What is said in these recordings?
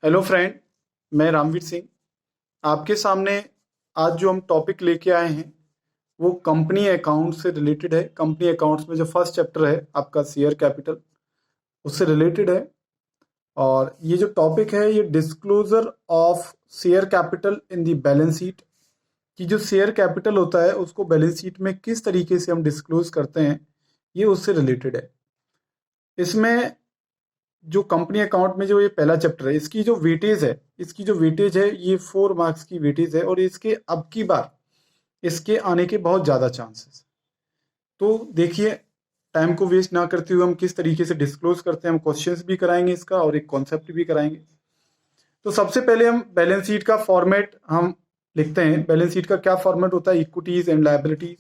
Hello friend, मैं रामवीर सिंह आपके सामने आज जो हम टॉपिक लेके आए हैं वो कंपनी अकाउंट से रिलेटेड है। कंपनी अकाउंट्स में जो फर्स्ट चैप्टर है आपका शेयर कैपिटल, उससे रिलेटेड है। और ये जो टॉपिक है ये disclosure of share capital in the balance sheet, कि जो शेयर कैपिटल होता है उसको बैलेंस शीट में किस तरीके से हम डिस्क्लोज करते हैं, ये उससे रिलेटेड है। इसमें जो कंपनी अकाउंट में जो ये पहला चैप्टर है, इसकी जो वेटेज है ये 4 मार्क्स की वेटेज है और इसके अब की बार इसके आने के बहुत ज़्यादा चांसेस। तो देखिए, टाइम को वेस्ट ना करते हुए हम किस तरीके से डिस्क्लोज करते हैं। हम क्वेश्चंस भी कराएंगे इसका और एक कॉन्सेप्ट भी कराएंगे। तो सबसे पहले हम बैलेंस शीट का फॉर्मेट हम लिखते हैं। बैलेंस शीट का क्या फॉर्मेट होता है? Equities and liabilities,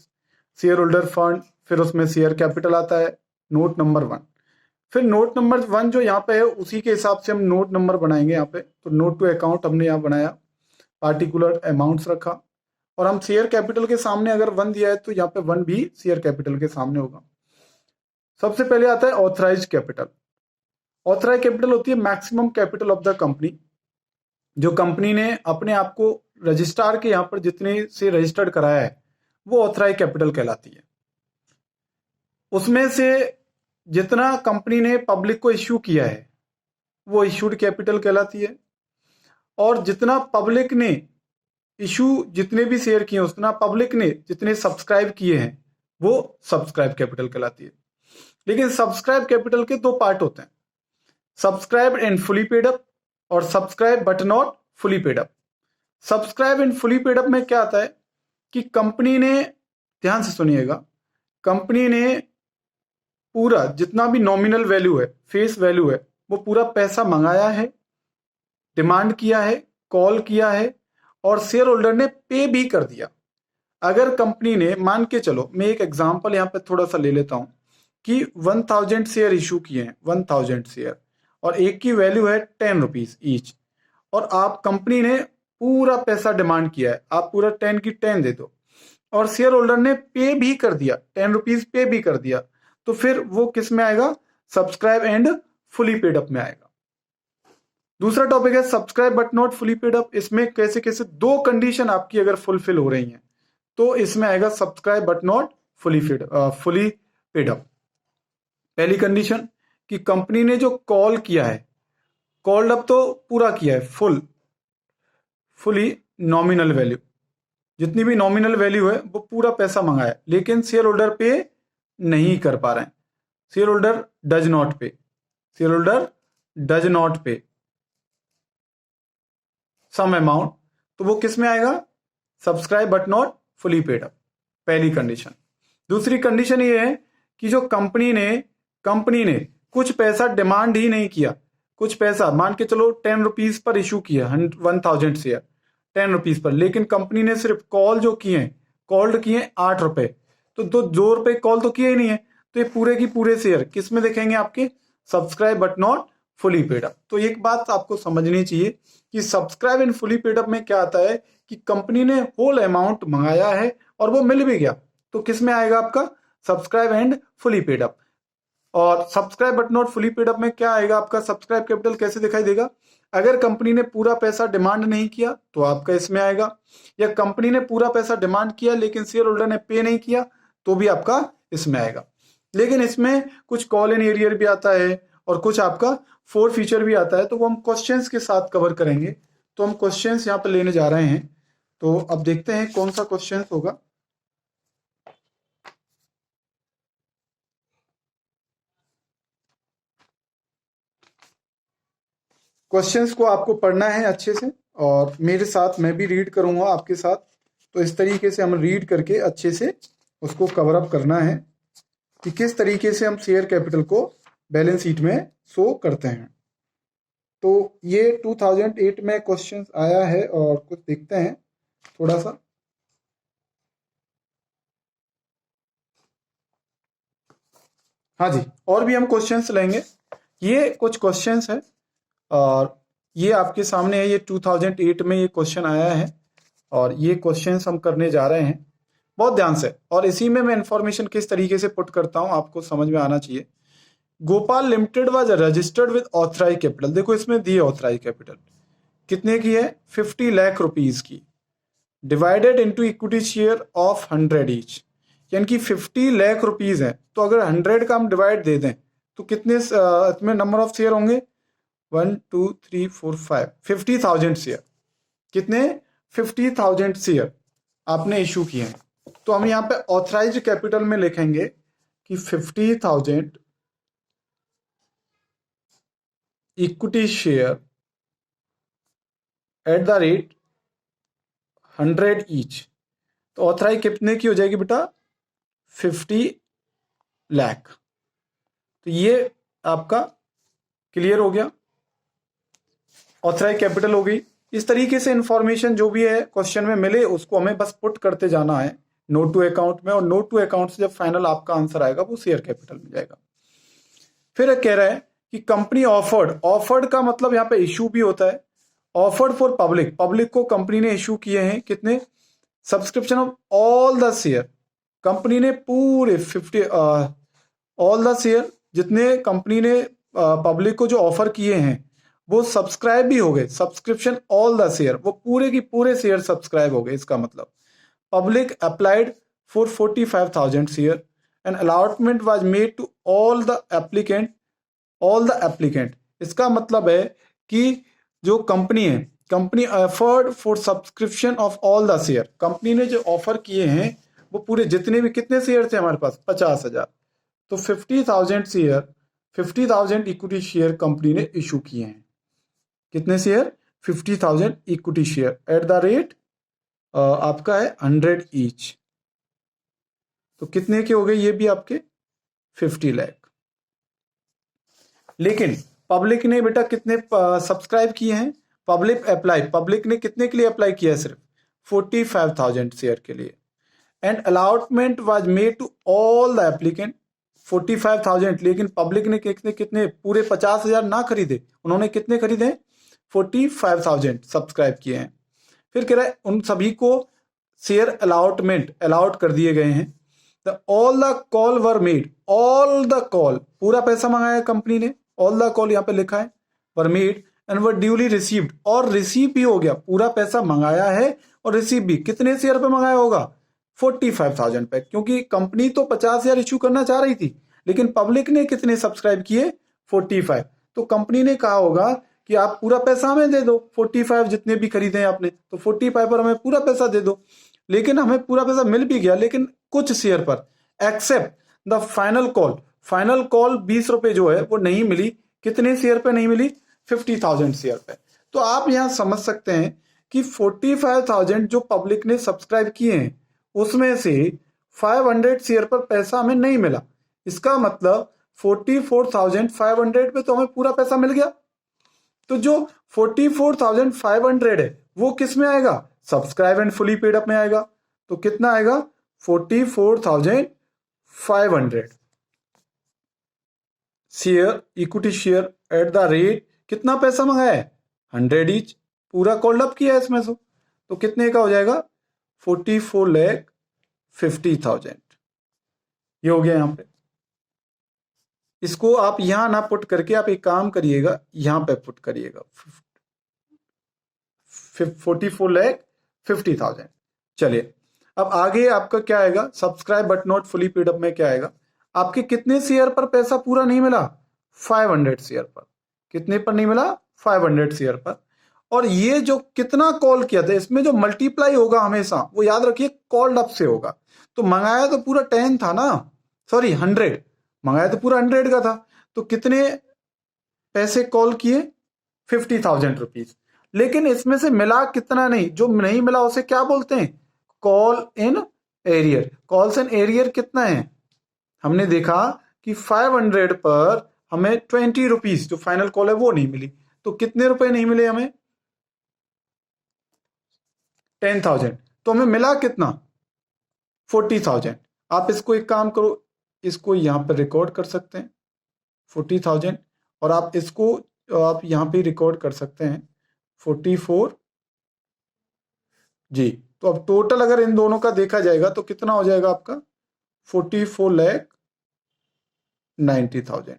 share holder fund, फिर उसमें शेयर कैपिटल आता है, नोट नंबर 1। फिर नोट नंबर 1 जो यहाँ पे है उसी के हिसाब से हम नोट नंबर बनाएंगे यहाँ पे। तो नोट टू अकाउंट हमने यहाँ बनाया, पार्टिकुलर अमाउंट्स रखा, और हम शेयर कैपिटल के सामने अगर 1 दिया है तो यहाँ पे 1 भी शेयर कैपिटल के सामने होगा। सबसे पहले आता है ऑथराइज कैपिटल। ऑथराइज कैपिटल होती है maximum capital of the company, जो कंपनी ने अपने आप को रजिस्ट्रार के यहाँ पर जितने से रजिस्टर्ड कराया है वो ऑथराइज कैपिटल कहलाती है। उसमें से जितना कंपनी ने पब्लिक को इश्यू किया है वो इश्यूड कैपिटल कहलाती है, और जितना पब्लिक ने इशू जितने भी शेयर किए उतना पब्लिक ने जितने सब्सक्राइब किए हैं वो सब्सक्राइब कैपिटल कहलाती है। लेकिन सब्सक्राइब कैपिटल के 2 पार्ट होते हैं, subscribe and fully paid up और subscribe but not fully paid up. Subscribe and fully paid up में क्या आता है कि कंपनी ने, ध्यान से सुनिएगा, कंपनी ने पूरा जितना भी नॉमिनल वैल्यू है, फेस वैल्यू है, वो पूरा पैसा मंगाया है, डिमांड किया है, कॉल किया है, और शेयर होल्डर ने पे भी कर दिया। अगर कंपनी ने, मान के चलो, मैं एक एग्जांपल यहाँ पे थोड़ा सा ले लेता हूँ कि 1000 शेयर इशू किए हैं, 1000 शेयर, और एक की वैल्यू है 10 रुपीज ईच, और आप कंपनी ने पूरा पैसा डिमांड किया है, आप पूरा 10 की 10 दे दो, और शेयर होल्डर ने पे भी कर दिया, 10 रुपीज पे भी कर दिया, तो फिर वो किस में आएगा? Subscribe and fully paid up में आएगा। दूसरा टॉपिक है subscribe but not fully paid up. इसमें कैसे कैसे 2 कंडीशन आपकी अगर फुलफिल हो रही हैं तो इसमें आएगा subscribe but not fully paid up. पहली कंडीशन कि कंपनी ने जो कॉल किया है, कॉल्ड अप तो पूरा किया है, फुली नॉमिनल वैल्यू, जितनी भी नॉमिनल वैल्यू है वो पूरा पैसा मंगाया, लेकिन शेयर होल्डर पे नहीं कर पा रहे हैं। शेयर होल्डर डज नॉट पे, शेयर होल्डर डज नॉट पे सम अमाउंट, तो वो किस में आएगा? Subscribe but not fully paid up, पहली कंडीशन। दूसरी कंडीशन ये है कि जो कंपनी ने कुछ पैसा डिमांड ही नहीं किया, कुछ पैसा मान के चलो 10 रुपीज पर इशू किया 1000 शेयर 10 रुपीज पर, लेकिन कंपनी ने सिर्फ कॉल जो किए हैं, कॉल्ड किए 8 रुपए, तो 2 रुपए कॉल तो किए ही नहीं है, तो ये पूरे की पूरे शेयर किस में दिखेंगे? आपके subscribe but not fully paid up. तो एक बात आपको समझनी चाहिए कि subscribe and fully paid up में क्या आता है कि कंपनी ने होल अमाउंट मंगाया है और वो मिल भी गया, तो किस में आएगा? आपका subscribe and fully paid up. और subscribe but not fully paid up में क्या आएगा? आपका सब्सक्राइब कैपिटल कैसे दिखाई देगा? अगर कंपनी ने पूरा पैसा डिमांड नहीं किया तो आपका इसमें आएगा, या कंपनी ने पूरा पैसा डिमांड किया लेकिन शेयर होल्डर ने पे नहीं किया तो भी आपका इसमें आएगा। लेकिन इसमें कुछ कॉल इन एरियर भी आता है और कुछ आपका फोर फीचर भी आता है, तो वो हम क्वेश्चंस के साथ कवर करेंगे। तो हम क्वेश्चंस यहाँ पे लेने जा रहे हैं, तो अब देखते हैं कौन सा क्वेश्चन होगा। क्वेश्चंस को आपको पढ़ना है अच्छे से, और मेरे साथ मैं भी रीड करूंगा आपके साथ, तो इस तरीके से हम रीड करके अच्छे से उसको कवर अप करना है कि किस तरीके से हम शेयर कैपिटल को बैलेंस शीट में शो करते हैं। तो ये 2008 में क्वेश्चन आया है और कुछ देखते हैं थोड़ा सा। हाँ जी, और भी हम क्वेश्चंस लेंगे। ये कुछ क्वेश्चंस है और ये आपके सामने है, ये 2008 में ये क्वेश्चन आया है और ये क्वेश्चंस हम करने जा रहे हैं बहुत ध्यान से। और इसी में मैं इंफॉर्मेशन किस तरीके से पुट करता हूँ आपको समझ में आना चाहिए Gopal limited was registered with authorise capital, देखो इसमें दी ऑथराइज कैपिटल कितने की है, 50 लाख रुपीज की, divided into equity share of 100 each, यानी कि 50 लाख रुपीज है, तो अगर 100 का हम डिवाइड दे दें तो कितने इसमें नंबर ऑफ शेयर होंगे, 1 2 3 4 5, 50,000 शेयर, कितने, 50,000 शेयर आपने इशू किए हैं। तो हम यहाँ पे ऑथराइज्ड कैपिटल में लिखेंगे कि 50,000 equity share at the rate 100 each, तो ऑथराइज कितने की हो जाएगी बेटा, 50 लाख। तो ये आपका क्लियर हो गया, ऑथराइज कैपिटल हो गई। इस तरीके से इंफॉर्मेशन जो भी है क्वेश्चन में मिले उसको हमें बस पुट करते जाना है नोट टू अकाउंट में, और नोट टू अकाउंट से जब फाइनल आपका आंसर आएगा वो शेयर कैपिटल में जाएगा। फिर कह रहा है कि कंपनी ऑफर्ड, ऑफर्ड का मतलब यहाँ पे इशू भी होता है, ऑफर्ड फॉर पब्लिक, पब्लिक को कंपनी ने इशू किए हैं कितने, subscription of all the share, company ने पूरे 50 ऑल द शेयर जितने कंपनी ने पब्लिक को जो ऑफर किए हैं वो सब्सक्राइब भी हो गए, सब्सक्रिप्शन ऑल द शेयर, वो पूरे की पूरे शेयर सब्सक्राइब हो गए। इसका मतलब public applied for 45,000 share and allotment was made to all the applicant, all the applicant, इसका मतलब है कि जो कंपनी है, company offered for subscription of all the share, company ने जो ऑफर किए हैं वो पूरे जितने भी, कितने शेयर थे हमारे पास, 50,000, तो 50,000 शेयर, 50,000 इक्विटी शेयर कंपनी ने इशू किए हैं, कितने share, 50,000 equity share at the rate आपका है 100 ईच, तो कितने के हो गए ये भी आपके 50 लाख। लेकिन पब्लिक ने बेटा कितने सब्सक्राइब किए हैं, पब्लिक अप्लाई, पब्लिक ने कितने के लिए अप्लाई किया है, सिर्फ 45,000 शेयर के लिए, and allotment was made to all the applicant 45,000, लेकिन पब्लिक ने कितने कितने पूरे 50,000 ना खरीदे, उन्होंने कितने खरीदे, 45,000 सब्सक्राइब किए हैं। फिर कह रहा है उन सभी को शेयर अलॉटमेंट अलाउट कर दिए गए हैं, the all the call were made, all the call पूरा पैसा मंगाया कंपनी ने, ऑल द कॉल यहाँ पे लिखा है, were made and were duly received, और रिसीव भी हो गया, पूरा पैसा मंगाया है और रिसीव भी, कितने शेयर पे मंगाया होगा, 45,000 पे, क्योंकि कंपनी तो 50,000 इश्यू करना चाह रही थी लेकिन पब्लिक ने कितने सब्सक्राइब किए, 45, तो कंपनी ने कहा होगा कि आप पूरा पैसा हमें दे दो, 45 जितने भी खरीदे हैं आपने, तो 45 पर हमें पूरा पैसा दे दो, लेकिन हमें पूरा पैसा मिल भी गया, लेकिन कुछ शेयर पर except the final call, final call 20 रुपए जो है वो नहीं मिली, कितने शेयर पे नहीं मिली, 50,000 शेयर पे। तो आप यहां समझ सकते हैं कि 45,000 जो पब्लिक ने सब्सक्राइब किए हैं उसमें से 500 शेयर पर पैसा हमें नहीं मिला, इसका मतलब 44,500 पे तो हमें पूरा पैसा मिल गया, तो जो 44,500 है वो किस में आएगा, subscribe and fully paid up में आएगा, तो कितना आएगा, 44,500 share equity share at the rate, कितना पैसा मंगाया है, 100 ईच, पूरा कॉल्ड अप किया है इसमें से, तो कितने का हो जाएगा, 44,50,000, ये हो गया यहां पे। इसको आप यहां ना पुट करके आप एक काम करिएगा, यहां पे पुट करिएगा 44,50,000। चलिए अब आगे आपका क्या आएगा, subscribe but not fully paid up में क्या आएगा, आपके कितने शेयर पर पैसा पूरा नहीं मिला, 500 शेयर पर, कितने पर नहीं मिला, 500 शेयर पर, और ये जो कितना कॉल किया था इसमें जो मल्टीप्लाई होगा हमेशा वो याद रखिए कॉल्ड अप से होगा, तो मंगाया तो पूरा 10 था ना, सॉरी 100, मंगाया तो पूरा 100 का था, तो कितने पैसे कॉल किए, 50,000 रुपीज, लेकिन इसमें से मिला कितना नहीं, जो नहीं मिला उसे क्या बोलते हैं, call in arrear, calls in arrear कितना है, हमने देखा कि 500 पर हमें 20 रुपीज जो फाइनल कॉल है वो नहीं मिली, तो कितने रुपए नहीं मिले हमें, 10,000, तो हमें मिला कितना, 40,000। आप इसको एक काम करो, इसको यहां पर रिकॉर्ड कर सकते हैं 40,000, और आप इसको आप यहां पे रिकॉर्ड कर सकते हैं 44 जी, तो अब टोटल अगर इन दोनों का देखा जाएगा तो कितना हो जाएगा आपका, 44,90,000।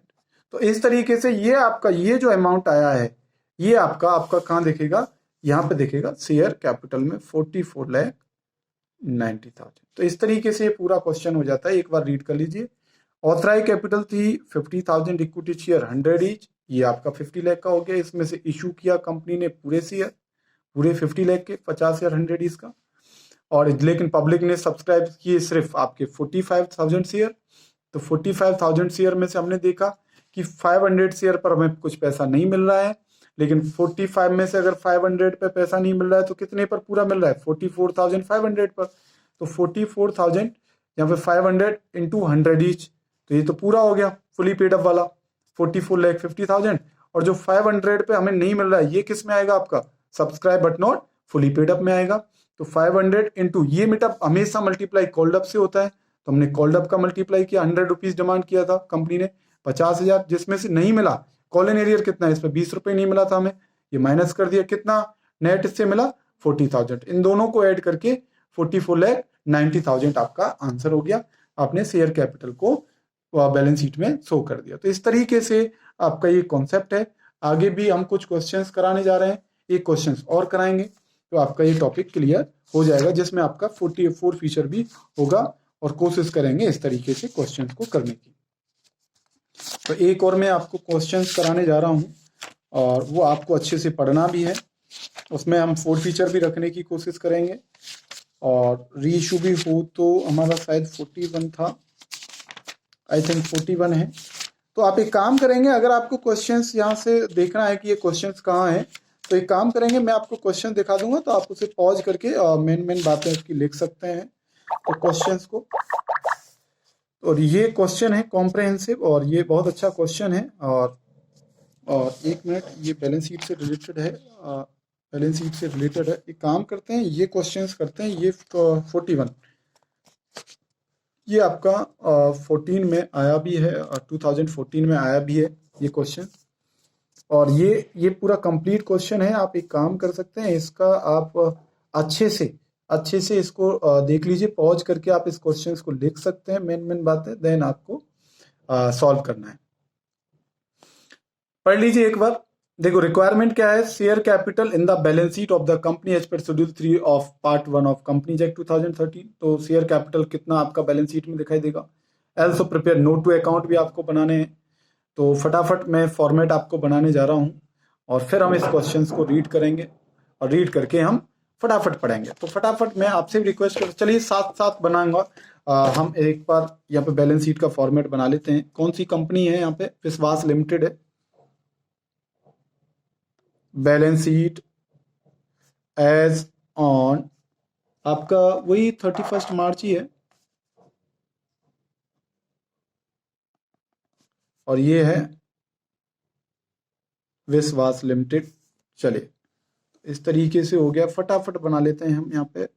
तो इस तरीके से ये आपका ये जो अमाउंट आया है ये आपका कहाँ दिखेगा, यहाँ पे दिखेगा शेयर कैपिटल में 44,90,000। तो इस तरीके से ये पूरा क्वेश्चन हो जाता है, एक बार रीड कर लीजिए। ऑथराइज कैपिटल थी 50,000, इक्विटी शेयर 100 ईच, ये आपका 50 लाख का हो गया। इसमें से इशू किया कंपनी ने पूरे शेयर, पूरे 50 लाख के 50 या 100 ईच का, और लेकिन पब्लिक ने सब्सक्राइब किए सिर्फ आपके 45,000 शेयर। तो 45,000 शेयर में से हमने देखा कि 500 शेयर पर हमें कुछ पैसा नहीं मिल रहा है, लेकिन 45 में से अगर 500 पे पैसा नहीं मिल रहा है तो कितने पर पूरा मिल रहा है, 44,500 पर। तो 44,000 यहाँ पे 500 इंटू 100 ईच, तो ये तो पूरा हो गया फुली पेड अप वाला 44,50,000। और जो 500 पे हमें नहीं मिल रहा है ये किस में आएगा, आपका subscribe but not fully paid up में आएगा। तो 500 इंटू ये मीटअप हमेशा मल्टीप्लाई कॉल्ड अप से होता है, तो हमने कॉल्ड अप का मल्टीप्लाई किया, 100 रुपीज डिमांड किया था कंपनी ने 50,000, जिसमें से नहीं मिला कॉल इन एरियर कितना है, इस पर 20 रुपये नहीं मिला था हमें, ये माइनस कर दिया, कितना नेट इससे मिला 40,000। इन दोनों को ऐड करके 44,90,000 आपका आंसर हो गया। आपने शेयर कैपिटल को बैलेंस शीट में शो कर दिया। तो इस तरीके से आपका ये कॉन्सेप्ट है। आगे भी हम कुछ क्वेश्चंस कराने जा रहे हैं, एक क्वेश्चंस और कराएंगे तो आपका ये टॉपिक क्लियर हो जाएगा, जिसमें आपका 44 फीचर भी होगा, और कोशिश करेंगे इस तरीके से क्वेश्चंस को करने की। तो एक और मैं आपको क्वेश्चंस कराने जा रहा हूँ, और वो आपको अच्छे से पढ़ना भी है। उसमें हम 4 फीचर भी रखने की कोशिश करेंगे, और री इशू भी हो तो हमारा शायद 41 था, आई थिंक 41 है। तो आप एक काम करेंगे, अगर आपको क्वेश्चंस यहाँ से देखना है कि ये क्वेश्चंस कहाँ हैं, तो एक काम करेंगे, मैं आपको क्वेश्चन दिखा दूंगा, तो आप उसे पॉज करके मेन बातें उसकी लिख सकते हैं, तो क्वेश्चंस को। और ये क्वेश्चन है कॉम्प्रहेंसिव, और ये बहुत अच्छा क्वेश्चन है। और एक मिनट, ये बैलेंस शीट से रिलेटेड है, बैलेंस शीट से रिलेटेड है। एक काम करते हैं, ये क्वेश्चंस करते हैं, ये 41 ये आपका 14 में आया भी है, 2014 में आया भी है ये क्वेश्चन, और ये पूरा कंप्लीट क्वेश्चन है। आप एक काम कर सकते हैं, इसका आप अच्छे से इसको देख लीजिए, पॉज करके आप इस क्वेश्चन को लिख सकते हैं, मेन बातें, देन आपको सॉल्व करना है। पढ़ लीजिए एक बार। देखो रिक्वायरमेंट क्या है, share capital in the balance sheet of the company as per schedule 3 of part 1 of companies act 2013। तो शेयर कैपिटल कितना आपका बैलेंस शीट में दिखाई देगा। Also prepare note to account भी आपको बनाने हैं, तो फटाफट मैं फॉर्मेट आपको बनाने जा रहा हूँ, और फिर हम इस क्वेश्चन को रीड करेंगे, और रीड करके हम फटाफट पढ़ेंगे। तो फटाफट मैं आपसे भी रिक्वेस्ट कर, चलिए साथ बनाऊंगा। हम एक बार यहाँ पे बैलेंस शीट का फॉर्मेट बना लेते हैं। कौन सी कंपनी है यहाँ पे, विश्वास लिमिटेड है। बैलेंस शीट एज ऑन आपका वही 31 मार्च ही है, और ये है विश्वास लिमिटेड। चलिए इस तरीके से हो गया, फटाफट बना लेते हैं हम यहाँ पे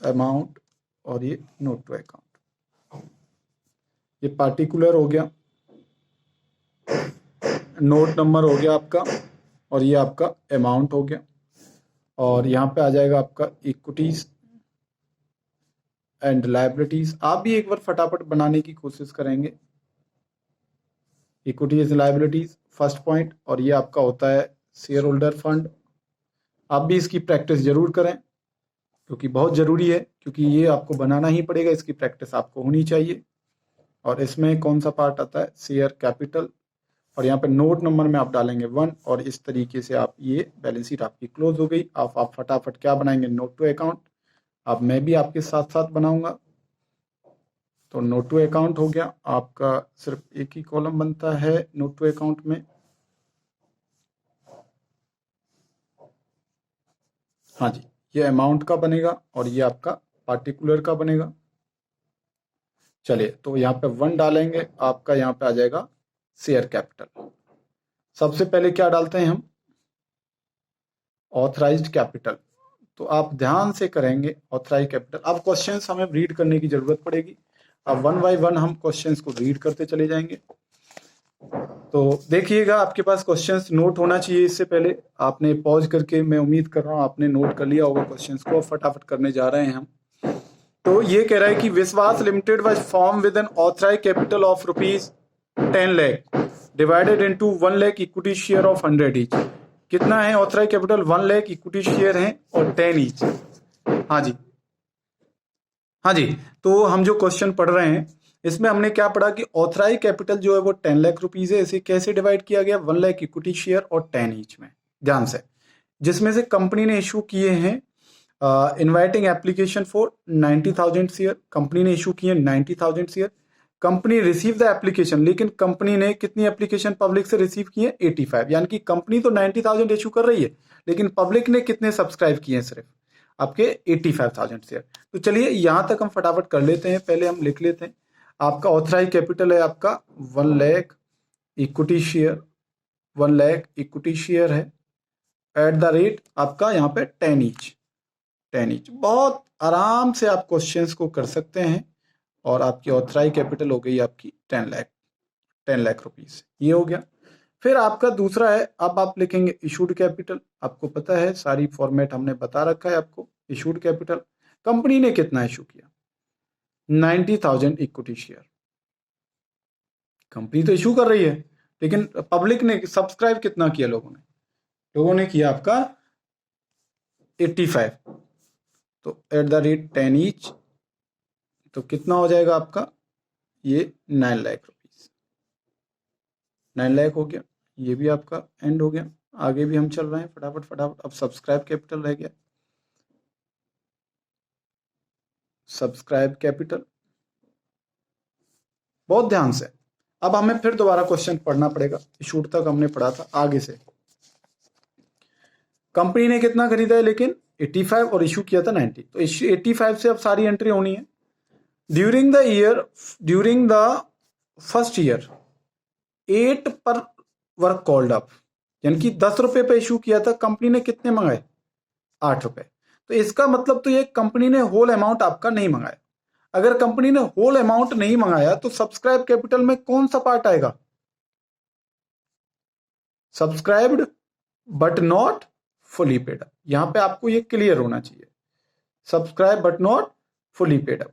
अमाउंट, और ये नोट टू अकाउंट, ये पार्टिकुलर हो गया, नोट नंबर हो गया आपका, और ये आपका अमाउंट हो गया, और यहाँ पे आ जाएगा आपका इक्विटीज एंड लायबिलिटीज। आप भी एक बार फटाफट बनाने की कोशिश करेंगे, इक्विटीज लायबिलिटीज फर्स्ट पॉइंट, और ये आपका होता है शेयर होल्डर फंड। आप भी इसकी प्रैक्टिस जरूर करें, क्योंकि बहुत जरूरी है, क्योंकि ये आपको बनाना ही पड़ेगा, इसकी प्रैक्टिस आपको होनी चाहिए। और इसमें कौन सा पार्ट आता है, शेयर कैपिटल, और यहाँ पे नोट नंबर में आप डालेंगे 1, और इस तरीके से आप ये बैलेंस शीट आपकी क्लोज हो गई। आप फटाफट क्या बनाएंगे, नोट टू अकाउंट। अब मैं भी आपके साथ बनाऊंगा, तो नोट टू अकाउंट हो गया आपका, सिर्फ एक ही कॉलम बनता है नोट टू अकाउंट में। हाँ जी, ये अमाउंट का बनेगा, और ये आपका पार्टिकुलर का बनेगा। चलिए तो यहाँ पे 1 डालेंगे, आपका यहाँ पे आ जाएगा शेयर कैपिटल। सबसे पहले क्या डालते हैं हम, ऑथराइज्ड कैपिटल। तो आप ध्यान से करेंगे ऑथराइज्ड कैपिटल। अब क्वेश्चंस हमें रीड करने की जरूरत पड़ेगी। अब 1 बाय 1 हम क्वेश्चंस को रीड करते चले जाएंगे। तो देखिएगा, आपके पास क्वेश्चंस नोट होना चाहिए। इससे पहले आपने पॉज करके, मैं उम्मीद कर रहा हूँ आपने नोट कर लिया होगा क्वेश्चंस को। फटाफट करने जा रहे हैं हम। तो ये कह रहा है कि Vishwas limited was form with an authorised capital of rupees 10 lakh divided into 1 lakh equity share of 100 each. कितना है authorise capital? 1 lakh equity share है और 10 ईच। हाँ जी, हाँ जी। तो हम जो क्वेश्चन पढ़ रहे हैं इसमें हमने क्या पढ़ा कि ऑथराइज कैपिटल जो है वो 10 लाख रुपीज है। इसे कैसे डिवाइड किया गया? 1 लाख इक्विटी शेयर और 10 ईच में। ध्यान से, जिसमें से कंपनी ने इशू किए हैं inviting application for 90,000 share. Company ने इशू किए 90,000 share. Company receive the application, लेकिन कंपनी ने कितनी एप्लीकेशन पब्लिक से रिसीव किए? 85। यानी कि कंपनी तो 90,000 इशू कर रही है, लेकिन पब्लिक ने कितने सब्सक्राइब किए हैं? सिर्फ आपके 85,000 शेयर। तो चलिए यहां तक हम फटाफट कर लेते हैं। पहले हम लिख लेते हैं, आपका ऑथराइज कैपिटल है आपका 1 lakh equity share, 1 lakh equity share है एट द रेट आपका यहाँ पे 10 ईच। 10 ईच बहुत आराम से आप क्वेश्चंस को कर सकते हैं। और आपकी ऑथराइज कैपिटल हो गई आपकी 10 लाख रुपीज। ये हो गया। फिर आपका दूसरा है, अब आप लिखेंगे इशूड कैपिटल। आपको पता है सारी फॉर्मेट हमने बता रखा है आपको। इशूड कैपिटल, कंपनी ने कितना इशू किया? 90,000 इक्विटी शेयर। कंपनी तो इशू कर रही है, लेकिन पब्लिक ने सब्सक्राइब कितना किया? लोगों ने किया आपका 85। तो एट द रेट 10 ईच, तो कितना हो जाएगा आपका? ये 9 लाख रुपीज। 9 लाख हो गया। ये भी आपका एंड हो गया। आगे भी हम चल रहे हैं फटाफट फटाफट। अब सब्सक्राइब कैपिटल रह गया। सब्सक्राइब कैपिटल, बहुत ध्यान से। अब हमें फिर दोबारा क्वेश्चन पढ़ना पड़ेगा। इशूड तक हमने पढ़ा था, आगे से कंपनी ने कितना खरीदा है? लेकिन 85 और इशू किया था 90। तो 85 से अब सारी एंट्री होनी है। ड्यूरिंग द फर्स्ट ईयर 8 पर वर्क कॉल्ड अप, यानी कि 10 रुपए पे इशू किया था। कंपनी ने कितने मंगाए? 8 रुपए। तो इसका मतलब तो ये कंपनी ने होल अमाउंट आपका नहीं मंगाया। अगर कंपनी ने होल अमाउंट नहीं मंगाया तो सब्सक्राइब कैपिटल में कौन सा पार्ट आएगा? Subscribed but not fully paid up. यहां पे आपको ये क्लियर होना चाहिए, subscribe but not fully paid up.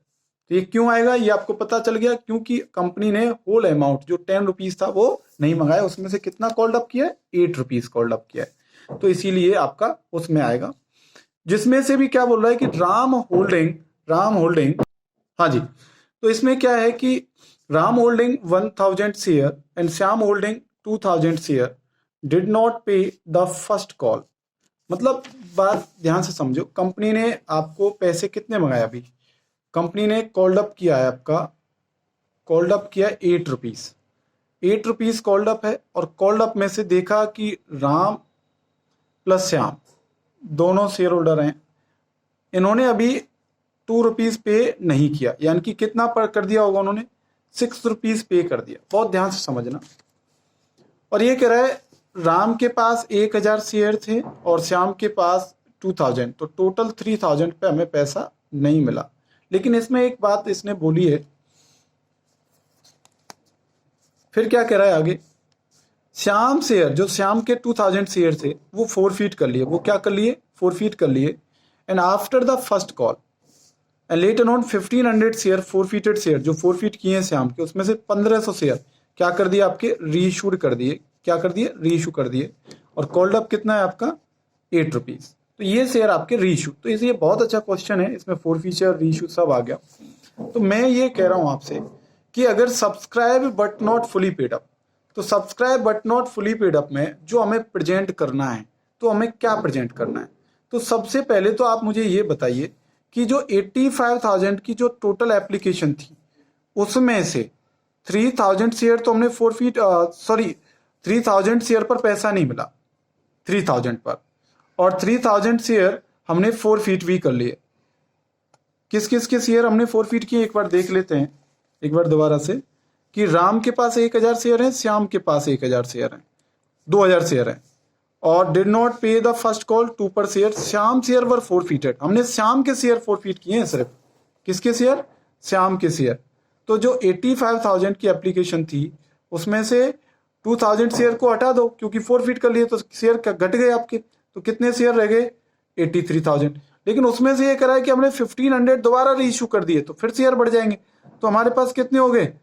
तो ये क्यों आएगा? ये आपको पता चल गया, क्योंकि कंपनी ने होल अमाउंट जो 10 रुपीज था वो नहीं मंगाया। उसमें से कितना कॉल्ड अप किया है? 8 रुपीज कॉल्ड अप किया है। तो इसीलिए आपका उसमें आएगा। जिसमें से भी क्या बोल रहा है कि राम होल्डिंग, हाँ जी। तो इसमें क्या है कि Ram holding 1000 share and Shyam holding 2000 share did not पे द फर्स्ट कॉल। मतलब बात ध्यान से समझो, कंपनी ने आपको पैसे कितने मंगाए? अभी कंपनी ने कॉल्ड अप किया है आपका, कॉल्ड अप किया 8 रुपीज। 8 रुपीज कॉल्ड अप है। और कॉल्ड अप में से देखा कि राम प्लस श्याम दोनों शेयर होल्डर हैं, इन्होंने अभी 2 रुपीज पे नहीं किया। यानी कि कितना पर कर दिया होगा उन्होंने? 6 रुपीज पे कर दिया। बहुत ध्यान से समझना। और ये कह रहा है राम के पास 1000 शेयर थे और श्याम के पास 2000, तो टोटल 3000 पे हमें पैसा नहीं मिला। लेकिन इसमें एक बात इसने बोली है, फिर क्या कह रहा है आगे? श्याम शेयर, जो श्याम के 2000 शेयर थे वो फोरफीट कर लिए। वो क्या कर लिए? फोरफीट कर लिए। And after the first call and later on 1500 share forfeited share, जो फोरफीट किए हैं श्याम के, उसमें से 1500 शेयर क्या कर दिए? आपके रीइशूड कर दिए। क्या कर दिए? रीइशू कर दिए। और कॉल्ड अप कितना है आपका? 8 रुपीज। तो ये शेयर आपके रीइशू। तो इसलिए बहुत अच्छा क्वेश्चन है, इसमें फोरफीचर रीइशू सब आ गया। तो मैं ये कह रहा हूं आपसे कि अगर subscribe but not fully paid up, तो subscribe but not fully paid up में जो हमें प्रेजेंट करना है, तो हमें क्या प्रेजेंट करना है? तो सबसे पहले तो आप मुझे ये बताइए कि जो 85,000 की जो टोटल एप्लीकेशन थी उसमें से 3000 शेयर तो हमने फोरफीट 3000 शेयर पर पैसा नहीं मिला, 3000 पर, और 3000 शेयर हमने फोरफीट भी कर लिए। किस किस के शेयर हमने फोरफीट किए एक बार देख लेते हैं, एक बार दोबारा से, कि राम के पास 1000 शेयर है, श्याम के पास 1000 शेयर है, 2000 शेयर है। और डिड नॉट पे द फर्स्ट कॉल 2 पर शेयर। श्याम शेयर वर फोरफीटेड, हमने श्याम के शेयर फोरफीट किए हैं सिर्फ। किसके शेयर? श्याम के शेयर। तो जो 85,000 की एप्लीकेशन थी उसमें से 2000 शेयर को हटा दो, क्योंकि फोरफीट कर लिए तो शेयर घट गए आपके। तो कितने शेयर रह गए? 83,000। लेकिन उसमें से ये करा है कि हमने 1500 दोबारा रीइशू कर दिए, तो फिर शेयर बढ़ जाएंगे। तो हमारे पास कितने हो गए?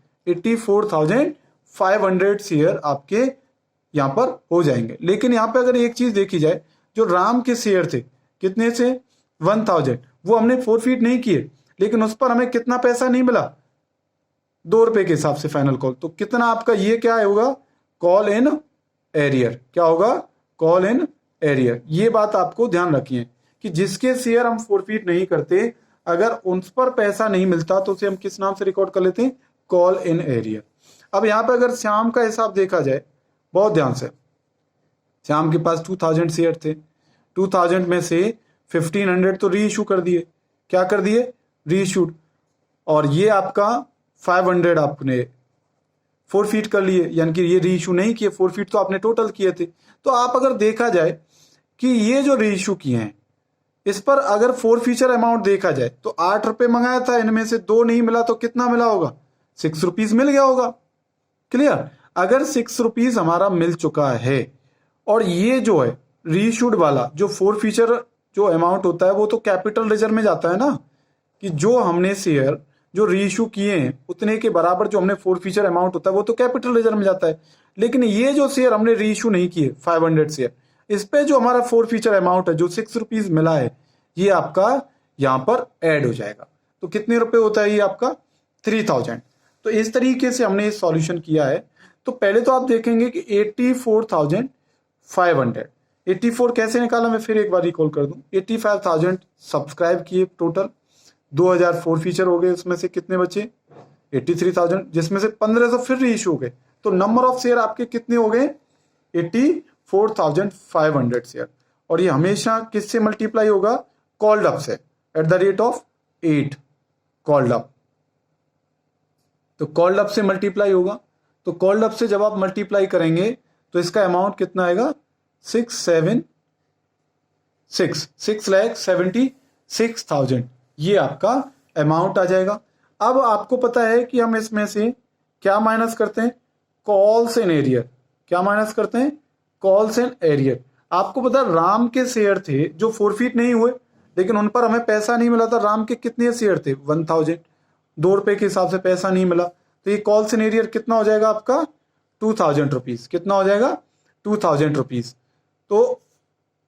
500 शेयर आपके यहाँ पर हो जाएंगे। लेकिन यहाँ पे अगर एक चीज देखी जाए, जो राम के शेयर थे कितने से 1000, वो हमने फोरफीट नहीं किए, लेकिन उस पर हमें कितना पैसा नहीं मिला, ₹2 के हिसाब से फाइनल कॉल। तो कितना आपका ये क्या होगा, कॉल इन एरियर। क्या होगा, कॉल इन एरियर। ये बात आपको ध्यान रखिए कि जिसके शेयर हम फोरफीट नहीं करते, अगर उन पर पैसा नहीं मिलता तो उसे हम किस नाम से रिकॉर्ड कर लेते हैं, कॉल इन एरियर। अब यहाँ पे अगर श्याम का हिसाब देखा जाए बहुत ध्यान से, श्याम के पास 2000 शेयर थे, 2000 में से 1500 तो री इशू कर दिए। क्या कर दिए, री इशूड। और ये आपका 500 आपने फोरफीट कर लिए, यानी कि ये री इशू नहीं किए, फोरफीट तो आपने टोटल किए थे। तो आप अगर देखा जाए कि ये जो री इशू किए हैं, इस पर अगर फोरफीचर अमाउंट देखा जाए तो ₹8 मंगाया था, इनमें से 2 नहीं मिला तो कितना मिला होगा, ₹6 मिल गया होगा। क्लियर। अगर ₹6 हमारा मिल चुका है, और ये जो है रीइशूड वाला जो फोरफीचर जो अमाउंट होता है वो तो कैपिटल रिजर्व में जाता है ना, कि जो हमने शेयर जो रीइशू किए हैं उतने के बराबर जो हमने फोरफीचर अमाउंट होता है वो तो कैपिटल रिजर्व में जाता है। लेकिन ये जो शेयर हमने रीइशू नहीं किए 500 शेयर, इस पे जो हमारा फोरफीचर अमाउंट है जो ₹6 मिला है, ये आपका यहाँ पर ऐड हो जाएगा। तो कितने रुपए होता है ये आपका, 3000। तो इस तरीके से हमने सॉल्यूशन किया है। तो पहले तो आप देखेंगे कि 84,500, 84 कैसे निकाला, मैं फिर एक बार रिकॉल कर दूं। 85,000 सब्सक्राइब किए टोटल, 2000 फोरफीचर हो गए, उसमें से कितने बचे 83,000, जिसमें से 1500 फिर रीइशू हो गए। तो नंबर ऑफ शेयर आपके कितने हो गए, 84,500 शेयर। और ये हमेशा किससे मल्टीप्लाई होगा, कॉल्ड अप से, at the rate of 8 called up. तो कॉल्ड अप से मल्टीप्लाई होगा। तो कॉल्ड अप से जब आप मल्टीप्लाई करेंगे तो इसका अमाउंट कितना आएगा, 6,76,000, ये आपका अमाउंट आ जाएगा। अब आपको पता है कि हम इसमें से क्या माइनस करते हैं, कॉल्स इन एरियर। क्या माइनस करते हैं, कॉल्स इन एरियर। आपको पता है राम के शेयर थे जो फोरफीट नहीं हुए, लेकिन उन पर हमें पैसा नहीं मिला था। राम के कितने शेयर थे, 1000, ₹2 के हिसाब से पैसा नहीं मिला। तो ये कॉल्स इन एरियर कितना हो जाएगा आपका, ₹2000। कितना हो जाएगा, ₹2000। तो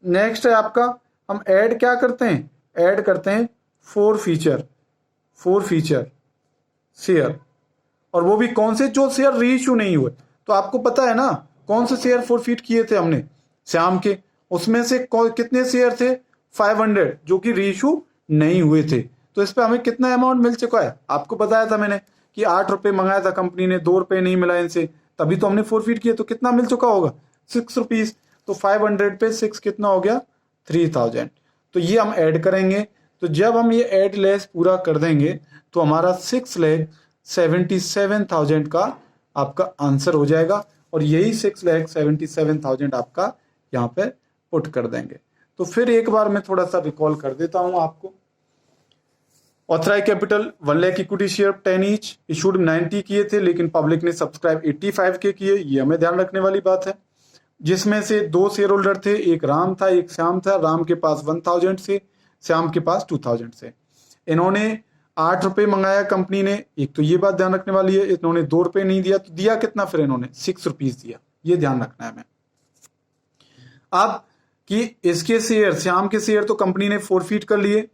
नेक्स्ट है आपका, हम ऐड क्या करते हैं, ऐड करते हैं फोरफीचर शेयर। और वो भी कौन से, जो शेयर रीइशू नहीं हुए। तो आपको पता है ना कौन से शेयर फोरफीट किए थे हमने, श्याम के, उसमें से कितने शेयर थे, 500, जो कि रीइशू नहीं हुए थे। तो इस पे हमें कितना अमाउंट मिल चुका है, आपको बताया था मैंने कि ₹8 मंगाया था कंपनी ने, ₹2 नहीं मिला इनसे, तभी तो हमने फोरफीट किया। तो कितना मिल चुका होगा, ₹6। तो 500 पे 6 कितना हो गया, 3000। तो ये हम ऐड करेंगे। तो जब हम ये ऐड लेस पूरा कर देंगे तो हमारा 6,77,000 का आपका आंसर हो जाएगा। और यही 6,77,000 आपका यहाँ पे पुट कर देंगे। तो फिर एक बार मैं थोड़ा सा रिकॉल कर देता हूं आपको। Authorise capital 1 lakh equity share 10 each, issued 90 किए थे, लेकिन पब्लिक ने सब्सक्राइब 85 के किए। ये हमें ध्यान रखने वाली बात है। जिसमें से 2 शेयर होल्डर थे, एक राम था एक श्याम था। राम के पास 1000 से, श्याम के पास 2000 से। इन्होंने ₹8 मंगाया कंपनी ने, एक तो ये बात ध्यान रखने वाली है। इन्होंने ₹2 नहीं दिया, तो दिया कितना फिर इन्होंने, ₹6 दिया। ये ध्यान रखना है हमें। अब कि इसके शेयर, श्याम के शेयर तो कंपनी ने फोरफीट कर लिए,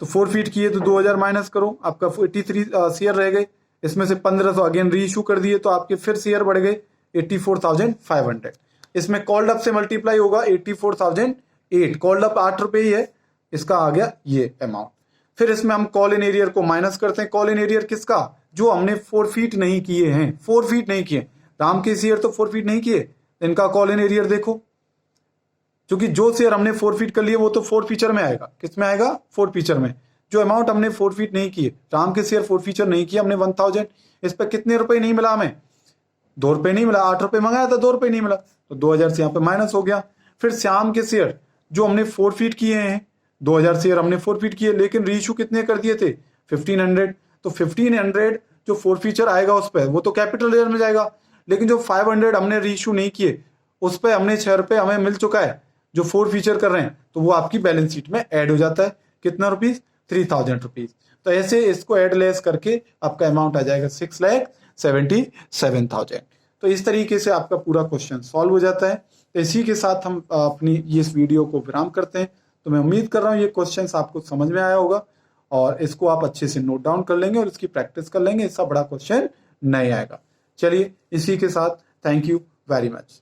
तो फोरफीट किए तो 2000 माइनस करो, आपका 83 शेयर रह गए। इसमें से 1500 अगेन री इशू कर दिए, तो आपके फिर शेयर बढ़ गए 84,500। इसमें कॉल्ड अप से मल्टीप्लाई होगा 84,008, कॉल्ड अप ₹8 ही है, इसका आ गया ये अमाउंट। फिर इसमें हम कॉल इन एरियर को माइनस करते हैं। कॉल इन एरियर किसका, जो हमने फोरफीट नहीं किए हैं, फोरफीट नहीं किए। राम के शेयर तो फोरफीट नहीं किए, इनका कॉल इन एरियर देखो, क्योंकि जो शेयर हमने फोरफीट कर लिए वो तो फोरफीचर में आएगा। किस में आएगा, फोरफीचर में। जो अमाउंट हमने फोरफीट नहीं किए, राम के शेयर फोरफीचर नहीं किए हमने 1000, इस पर कितने रुपए नहीं मिला हमें, ₹2 नहीं मिला। ₹8 मंगाया था, ₹2 नहीं मिला, तो 2000 से यहाँ पे माइनस हो गया। फिर श्याम के शेयर जो हमने फोरफीट किए हैं, 2000 शेयर हमने फोरफीट किए, लेकिन रीइशू कितने कर दिए थे, 1500। तो 1500 जो फोरफीचर आएगा उस पर, वो तो कैपिटल रिजर्व में जाएगा। लेकिन जो 500 हमने रीइशू नहीं किए, उस पर हमने ₹6 हमें मिल चुका है जो फीचर कर रहे हैं, तो वो आपकी बैलेंस शीट में ऐड हो जाता है। कितना ₹3000। तो ऐसे इसको ऐड लेस करके आपका अमाउंट आ जाएगा 77,000। तो इस तरीके से आपका पूरा क्वेश्चन सॉल्व हो जाता है। तो इसी के साथ हम अपनी इस वीडियो को विराम करते हैं। तो मैं उम्मीद कर रहा हूँ ये क्वेश्चन आपको समझ में आया होगा और इसको आप अच्छे से नोट डाउन कर लेंगे और इसकी प्रैक्टिस कर लेंगे। इसका बड़ा क्वेश्चन नहीं आएगा। चलिए इसी के साथ थैंक यू वेरी मच।